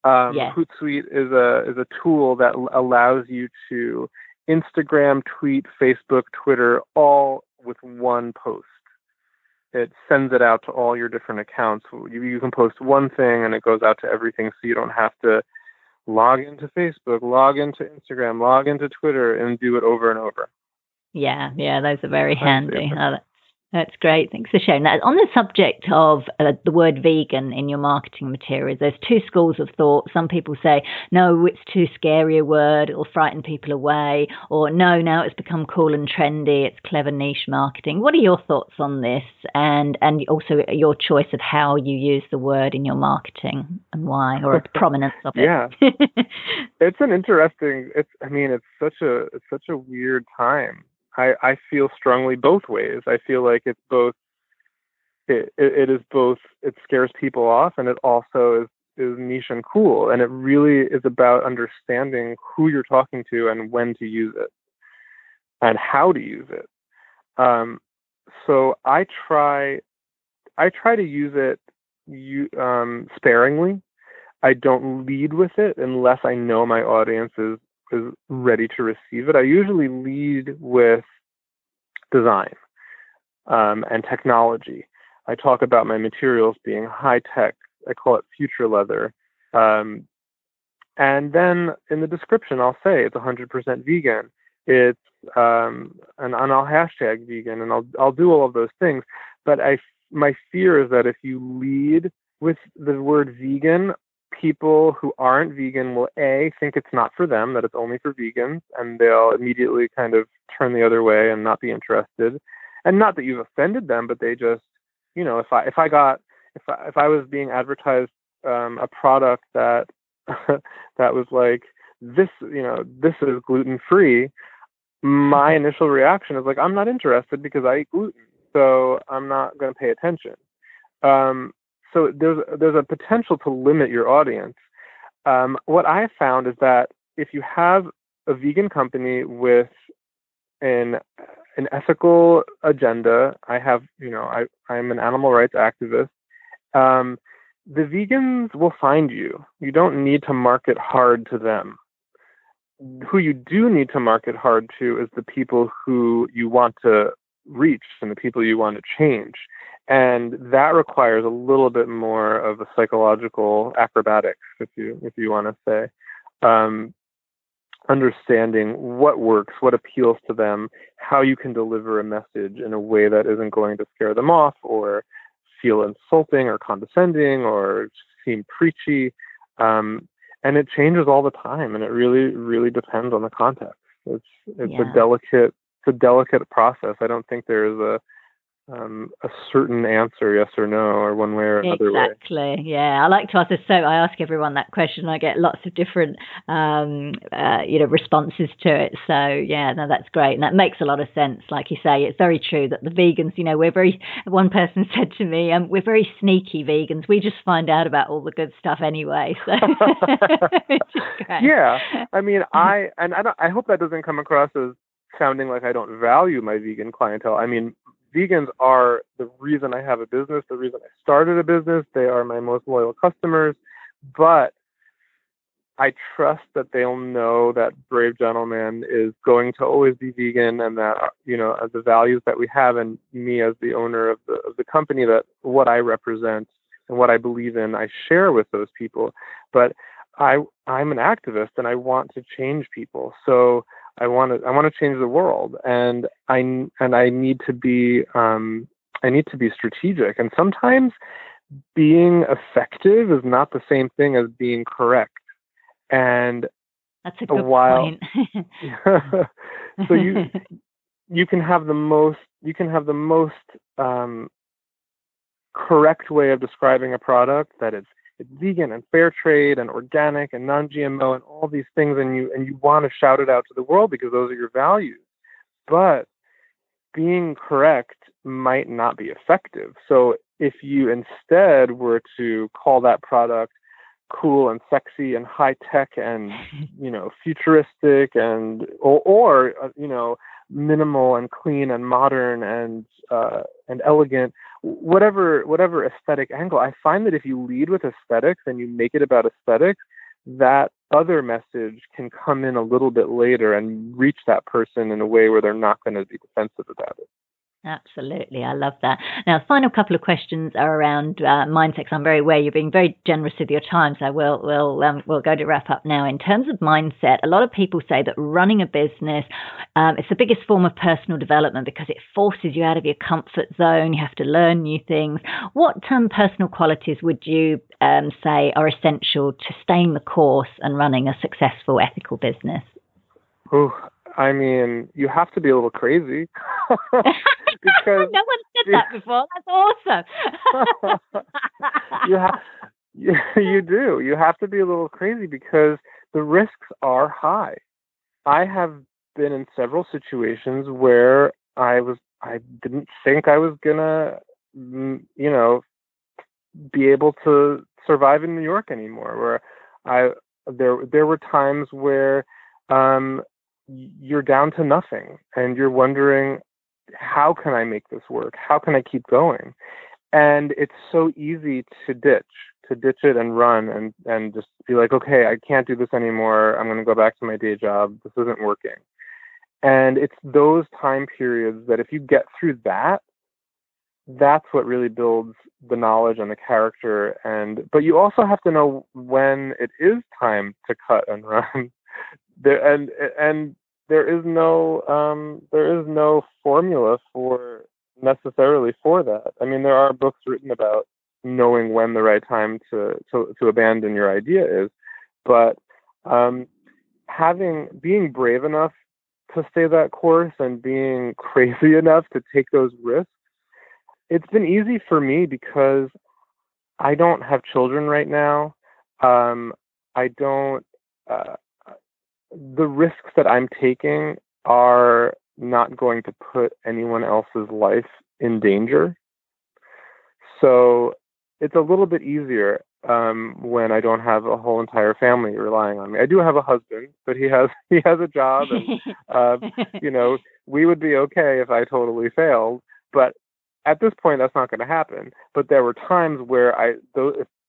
Hootsuite is a tool that allows you to Instagram, tweet, Facebook, Twitter, all with one post. It sends it out to all your different accounts. You can post one thing and it goes out to everything, so you don't have to log into Facebook, log into Instagram, log into Twitter, and do it over and over. Yeah, those are very handy. That's great. Thanks for sharing that. On the subject of the word vegan in your marketing materials, there's two schools of thought. Some people say, no, it's too scary a word, it'll frighten people away, or no, now it's become cool and trendy, it's clever niche marketing. What are your thoughts on this, and also your choice of how you use the word in your marketing and why, or the prominence of it? Yeah. It's an interesting, it's such a weird time. I feel strongly both ways. I feel like it's both. It is both. It scares people off, and it also is niche and cool. And it really is about understanding who you're talking to and when to use it, and how to use it. So I try to use it sparingly. I don't lead with it unless I know my audience is ready to receive it. I usually lead with design and technology. I talk about my materials being high tech. I call it future leather. And then in the description, I'll say it's 100% vegan. It's and I'll hashtag vegan, and I'll do all of those things. But my fear is that if you lead with the word vegan, people who aren't vegan will think it's not for them, that it's only for vegans, and they'll immediately kind of turn the other way and not be interested. And not that you've offended them, but they just, if I was being advertised a product that that was like this is gluten free, my initial reaction is like, I'm not interested because I eat gluten, so I'm not going to pay attention. Um, so there's a potential to limit your audience. What I found is that if you have a vegan company with an ethical agenda, I'm an animal rights activist. Um, the vegans will find you. You don't need to market hard to them. Who you do need to market hard to is the people who you want to reach and the people you want to change. And that requires a little bit more of a psychological acrobatics, if you want to say. Understanding what works, what appeals to them, how you can deliver a message in a way that isn't going to scare them off or feel insulting or condescending or seem preachy. And it changes all the time, and it really, really depends on the context. It's a delicate process. I don't think there is a certain answer, yes or no, or one way or another way. Exactly. Yeah, I like to ask this. So I ask everyone that question. I get lots of different, responses to it. So yeah, no, that's great, and that makes a lot of sense. Like you say, it's very true that the vegans, we're very. One person said to me, "We're very sneaky vegans. We just find out about all the good stuff anyway." So yeah, I mean, I hope that doesn't come across as sounding like I don't value my vegan clientele. I mean, vegans are the reason I have a business, the reason I started a business. They are my most loyal customers, but I trust that they'll know that Brave Gentleman is going to always be vegan, and that, the values that we have, and me as the owner of the company, that what I represent and what I believe in, I share with those people. But I'm an activist, and I want to change people. So I want to change the world, and I need to be strategic. And sometimes being effective is not the same thing as being correct. And that's a good point. So you can have the most correct way of describing a product, that it's vegan and fair trade and organic and non-GMO and all these things, and you want to shout it out to the world because those are your values. But being correct might not be effective. So if you instead were to call that product cool and sexy and high tech and futuristic and or minimal and clean and modern and elegant, whatever aesthetic angle, I find that if you lead with aesthetics and you make it about aesthetics, that other message can come in a little bit later and reach that person in a way where they're not going to be defensive about it. Absolutely. I love that. Now, the final couple of questions are around mindset, because I'm very aware you're being very generous with your time, so we'll go to wrap up now. In terms of mindset, a lot of people say that running a business, it's the biggest form of personal development because it forces you out of your comfort zone. You have to learn new things. What personal qualities would you say are essential to staying the course and running a successful, ethical business? Oh, I mean, you have to be a little crazy. Because no one said that before. That's awesome. You do. You have to be a little crazy because the risks are high. I have been in several situations where I didn't think I was gonna, be able to survive in New York anymore. Where there were times where you're down to nothing and you're wondering, how can I make this work? How can I keep going? And it's so easy to ditch it and run and just be like, okay, I can't do this anymore. I'm going to go back to my day job. This isn't working. And it's those time periods that if you get through that, that's what really builds the knowledge and the character. But you also have to know when it is time to cut and run. There is no formula necessarily for that. I mean, there are books written about knowing when the right time to abandon your idea is, but being brave enough to stay that course and being crazy enough to take those risks, it's been easy for me because I don't have children right now. I don't. The risks that I'm taking are not going to put anyone else's life in danger. So it's a little bit easier when I don't have a whole entire family relying on me. I do have a husband, but he has a job, and we would be okay if I totally failed. But at this point, that's not going to happen. But there were times where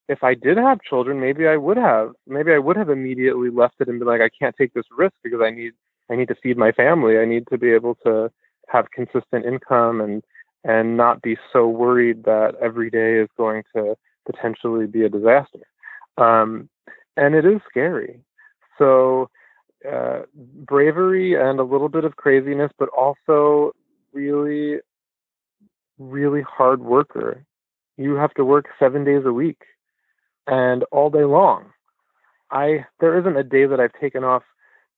if I did have children, maybe I would have immediately left it and be like, I can't take this risk because I need to feed my family. I need to be able to have consistent income and not be so worried that every day is going to potentially be a disaster. And it is scary. So bravery and a little bit of craziness, but also really, really hard worker. You have to work 7 days a week and all day long. There isn't a day that I've taken off.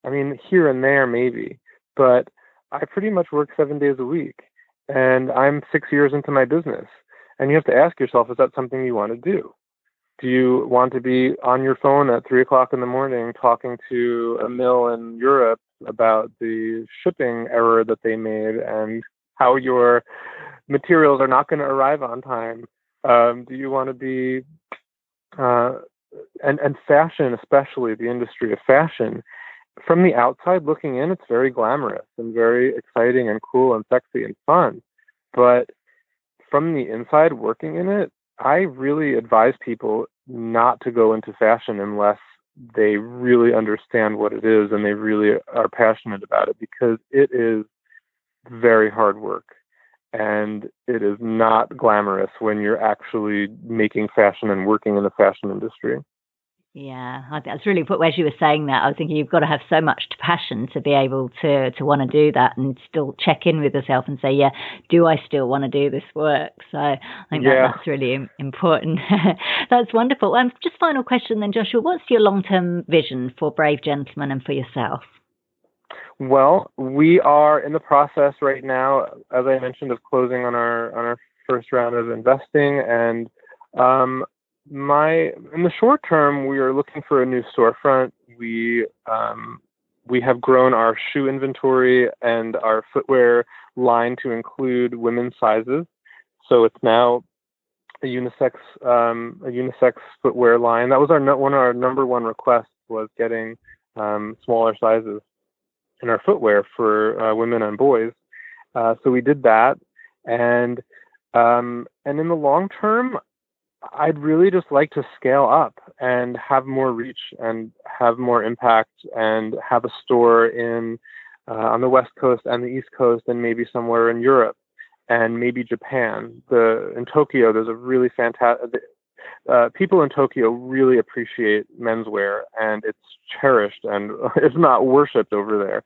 I mean, here and there maybe, but I pretty much work 7 days a week. And I'm 6 years into my business. And you have to ask yourself, is that something you want to do? Do you want to be on your phone at 3 o'clock in the morning talking to a mill in Europe about the shipping error that they made and how your materials are not going to arrive on time? Do you want to be, and fashion, especially the industry of fashion, from the outside looking in, it's very glamorous and very exciting and cool and sexy and fun. But from the inside working in it, I really advise people not to go into fashion unless they really understand what it is and they really are passionate about it, because it is very hard work and it is not glamorous when you're actually making fashion and working in the fashion industry. Yeah, I think that's really, as you were saying that, I was thinking you've got to have so much passion to be able to want to do that and still check in with yourself and say, yeah, do I still want to do this work? So I think that's really important. That's wonderful. Just final question then, Joshua, what's your long-term vision for Brave Gentleman and for yourself? Well, we are in the process right now, as I mentioned, of closing on our first round of investing, and in the short term, we are looking for a new storefront. We have grown our shoe inventory and our footwear line to include women's sizes. So it's now a unisex footwear line. That was one of our number one requests, was getting smaller sizes in our footwear for women and boys. So we did that, and in the long term, I'd really just like to scale up and have more reach and have more impact and have a store on the West Coast and the East Coast and maybe somewhere in Europe and maybe Japan. In Tokyo, there's a really fantastic. People in Tokyo really appreciate menswear, and it's cherished and it's not worshipped over there.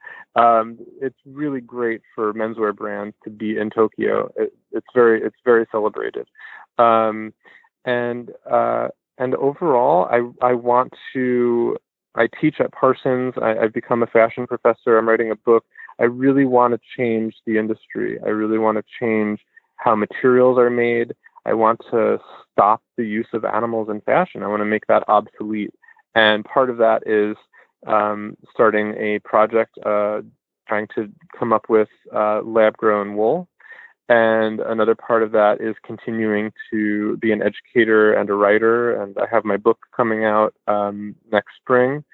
It's really great for menswear brands to be in Tokyo. It's very celebrated. And overall, I teach at Parsons. I've become a fashion professor. I'm writing a book. I really want to change the industry. I really want to change how materials are made. I want to stop the use of animals in fashion. I want to make that obsolete. And part of that is starting a project trying to come up with lab-grown wool. And another part of that is continuing to be an educator and a writer. And I have my book coming out next spring.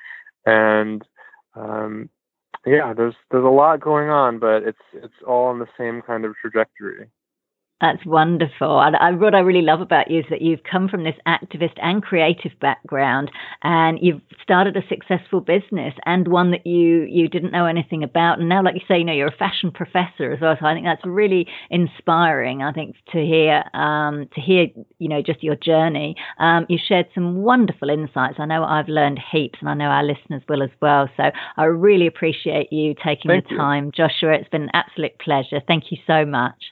And there's a lot going on, but it's all on the same kind of trajectory. That's wonderful. And what I really love about you is that you've come from this activist and creative background, and you've started a successful business and one that you didn't know anything about. And now, like you say, you're a fashion professor as well. So I think that's really inspiring. I think to hear, just your journey. You shared some wonderful insights. I know I've learned heaps, and I know our listeners will as well. So I really appreciate you taking the time, Joshua. It's been an absolute pleasure. Thank you so much.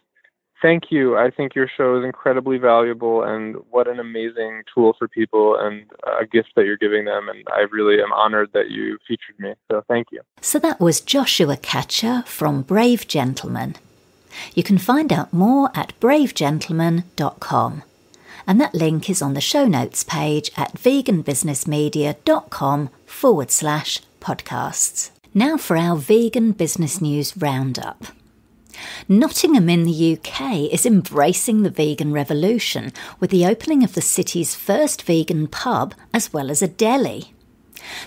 Thank you. I think your show is incredibly valuable, and what an amazing tool for people and a gift that you're giving them. And I really am honored that you featured me. So thank you. So that was Joshua Katcher from Brave Gentleman. You can find out more at bravegentleman.com. And that link is on the show notes page at veganbusinessmedia.com/podcasts. Now for our vegan business news roundup. Nottingham in the UK is embracing the vegan revolution with the opening of the city's first vegan pub as well as a deli.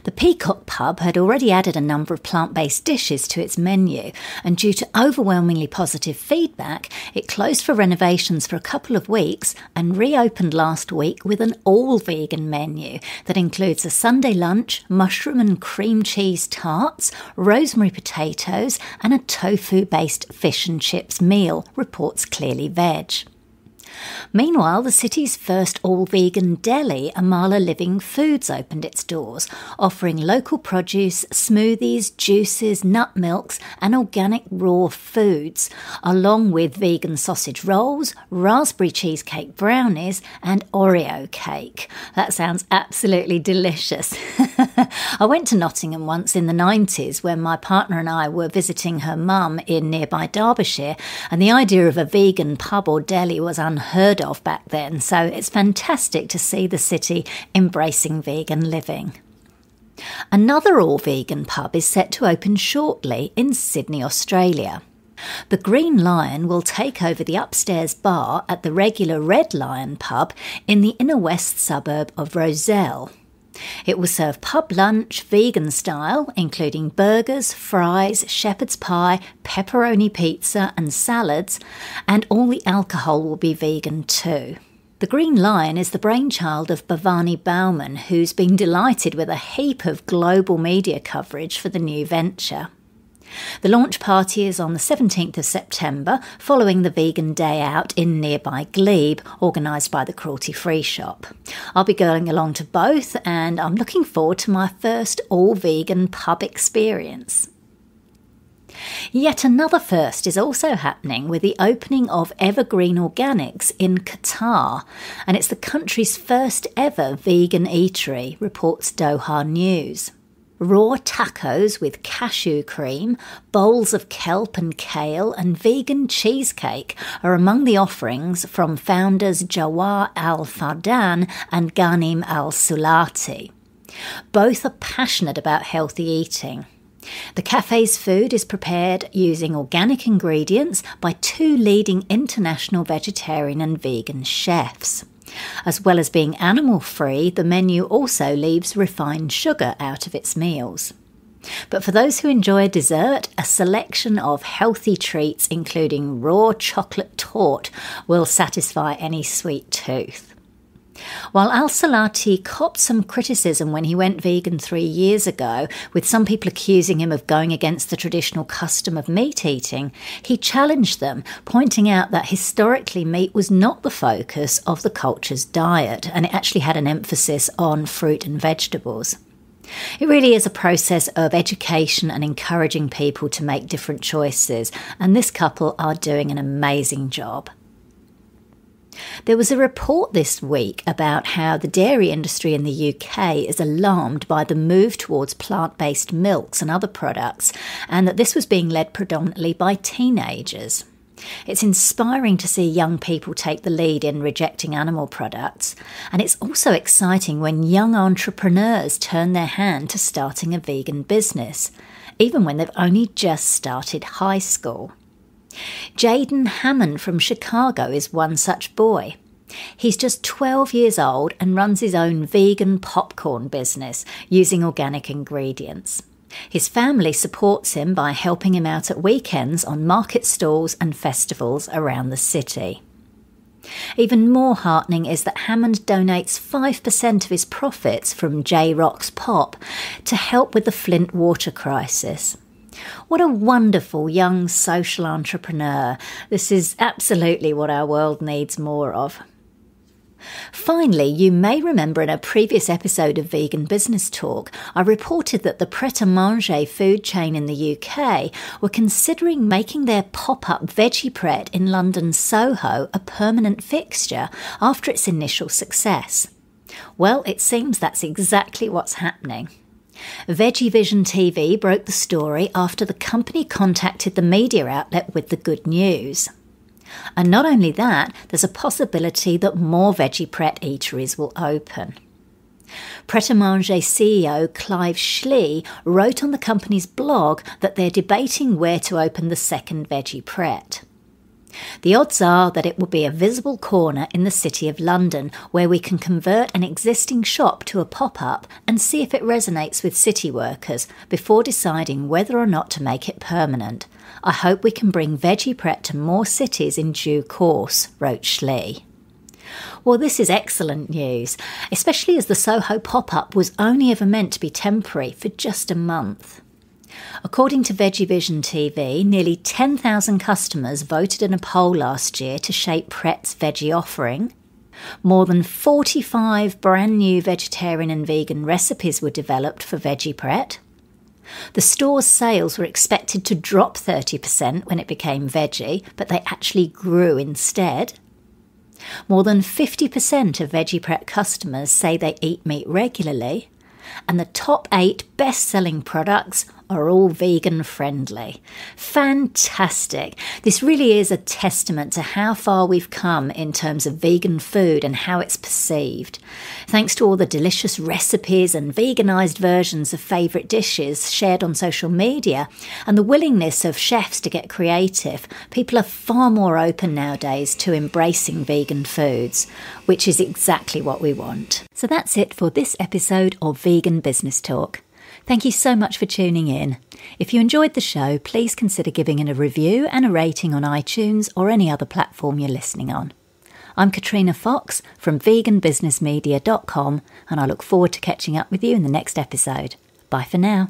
The Peacock pub had already added a number of plant-based dishes to its menu, and due to overwhelmingly positive feedback, it closed for renovations for a couple of weeks and reopened last week with an all-vegan menu that includes a Sunday lunch, mushroom and cream cheese tarts, rosemary potatoes and a tofu-based fish and chips meal, reports Clearly Veg. Meanwhile, the city's first all-vegan deli, Amala Living Foods, opened its doors, offering local produce, smoothies, juices, nut milks and organic raw foods, along with vegan sausage rolls, raspberry cheesecake brownies and Oreo cake. That sounds absolutely delicious. I went to Nottingham once in the 90s when my partner and I were visiting her mum in nearby Derbyshire, and the idea of a vegan pub or deli was unheard of back then, so it's fantastic to see the city embracing vegan living. Another all-vegan pub is set to open shortly in Sydney, Australia. The Green Lion will take over the upstairs bar at the regular Red Lion pub in the inner west suburb of Rozelle. It will serve pub lunch vegan style, including burgers, fries, shepherd's pie, pepperoni pizza and salads, and all the alcohol will be vegan too. The Green Lion is the brainchild of Bhavani Bauman, who's been delighted with a heap of global media coverage for the new venture. The launch party is on the 17th of September, following the Vegan Day Out in nearby Glebe, organised by the Cruelty Free Shop. I'll be going along to both, and I'm looking forward to my first all-vegan pub experience. Yet another first is also happening with the opening of Evergreen Organics in Qatar, and it's the country's first ever vegan eatery, reports Doha News. Raw tacos with cashew cream, bowls of kelp and kale and vegan cheesecake are among the offerings from founders Jawar Al-Fardan and Ghanim Al-Sulati. Both are passionate about healthy eating. The cafe's food is prepared using organic ingredients by two leading international vegetarian and vegan chefs. As well as being animal-free, the menu also leaves refined sugar out of its meals. But for those who enjoy dessert, a selection of healthy treats, including raw chocolate torte, will satisfy any sweet tooth. While Al-Salati copped some criticism when he went vegan 3 years ago, with some people accusing him of going against the traditional custom of meat eating, he challenged them, pointing out that historically meat was not the focus of the culture's diet, and it actually had an emphasis on fruit and vegetables. It really is a process of education and encouraging people to make different choices, and this couple are doing an amazing job. There was a report this week about how the dairy industry in the UK is alarmed by the move towards plant-based milks and other products, and that this was being led predominantly by teenagers. It's inspiring to see young people take the lead in rejecting animal products, and it's also exciting when young entrepreneurs turn their hand to starting a vegan business, even when they've only just started high school. Jaden Hammond from Chicago is one such boy. He's just 12 years old and runs his own vegan popcorn business using organic ingredients. His family supports him by helping him out at weekends on market stalls and festivals around the city. Even more heartening is that Hammond donates 5% of his profits from J-Rock's Pop to help with the Flint water crisis. What a wonderful young social entrepreneur. This is absolutely what our world needs more of. Finally, you may remember in a previous episode of Vegan Business Talk, I reported that the Pret-a-Manger food chain in the UK were considering making their pop-up Veggie Pret in London's Soho a permanent fixture after its initial success. Well, it seems that's exactly what's happening. Veggie Vision TV broke the story after the company contacted the media outlet with the good news. And not only that, there's a possibility that more Veggie Pret eateries will open. Pret-a-Manger CEO Clive Schlee wrote on the company's blog that they're debating where to open the second Veggie Pret. The odds are that it will be a visible corner in the City of London where we can convert an existing shop to a pop-up and see if it resonates with city workers before deciding whether or not to make it permanent. I hope we can bring Veggie Pret to more cities in due course, wrote Schlee. Well, this is excellent news, especially as the Soho pop-up was only ever meant to be temporary for just a month. According to Veggie Vision TV, nearly 10,000 customers voted in a poll last year to shape Pret's veggie offering. More than 45 brand new vegetarian and vegan recipes were developed for Veggie Pret. The store's sales were expected to drop 30% when it became veggie, but they actually grew instead. More than 50% of Veggie Pret customers say they eat meat regularly, and the top 8 best-selling products are all vegan-friendly. Fantastic! This really is a testament to how far we've come in terms of vegan food and how it's perceived. Thanks to all the delicious recipes and veganised versions of favourite dishes shared on social media and the willingness of chefs to get creative, people are far more open nowadays to embracing vegan foods, which is exactly what we want. So that's it for this episode of Vegan Business Talk. Thank you so much for tuning in. If you enjoyed the show, please consider giving it a review and a rating on iTunes or any other platform you're listening on. I'm Katrina Fox from veganbusinessmedia.com, and I look forward to catching up with you in the next episode. Bye for now.